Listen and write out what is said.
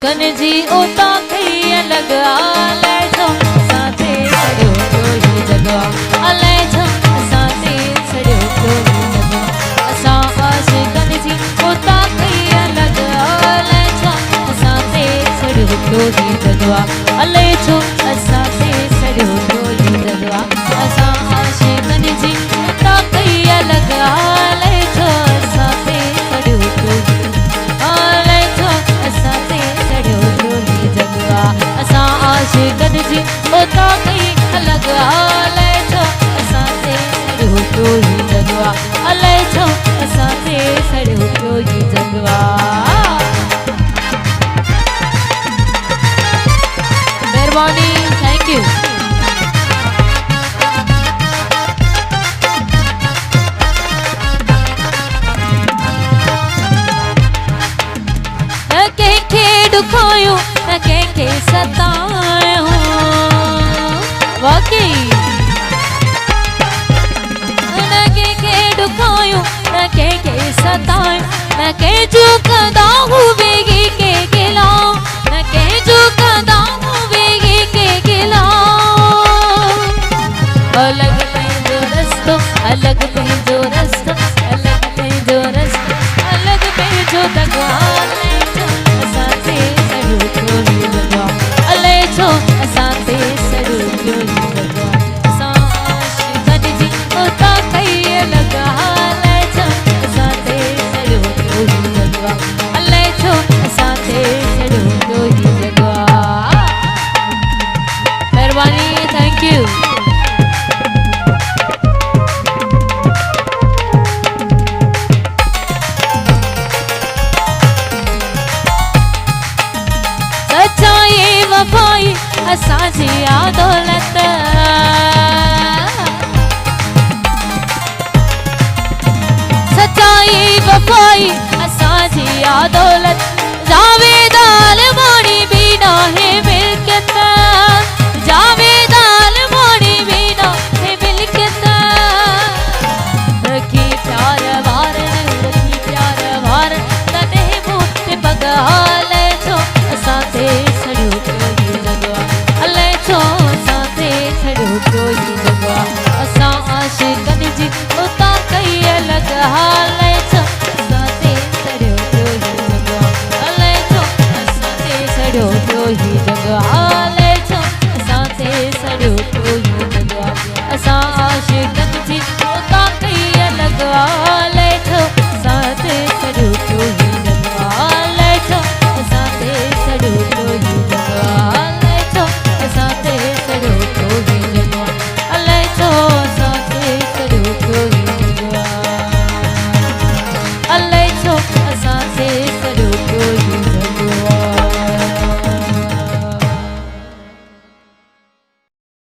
कनजी ओता कई लगा ले छो साथे सड़ो तो ही जगवा अले छो साथे सड़ो तो ही जगवा असा आश कनजी ओता कई लगा ले छो साथे सड़ो तो ही जगवा अले छो साथे सड़ो तो ही जगवा असा आश कनजी ओता कई लगा ले छो साथे सड़ो तो ही अले छो साथे असा आशिकन जी ओता कई लगा ले छो असाते सड़ो तो ही जगवा अले छो असाते सड़ो तो ही जगवा। मेहरबानी, थैंक यू। दुखायो न के सतायो वाकई न के दुखायो न के सतायो न के जो कदा हुएगी के गिलाओ न के जो कदा हुएगी के गिलाओ अलग कहीं जो रस्तो अलग कहीं जो रस्तो अलग कहीं जो रस्तो अलग कहीं जो दगवा असाते सड़ो तो ही जगवा असा आशिकन जी ओता कई लगा ले छो असाते सड़ो तो ही जगवा अले छो असाते सड़ो तो ही जगवा। मेहरबानी, थैंक यू। सच्चाई वफाई असांजी दौलत सच्चाई वफाई असांजी दौलत जावेदाल मोड़ी भी ना है मिल्कियत जावेदाल मोड़ी भी ना है मिल्कियत रखी प्यार वार तने मुझे पगा ले छो असांते सड़ो तो ही जगवा अले छो साथे सड़ो तो ही जगवा असा आशिकन जी ओता कई लगा ले छो साथे सड़ो तो ही जगवा अले छो साथे सड़ो तो ही जगवा अले छो साथे सड़ो तो ही जगवा असा आशिकन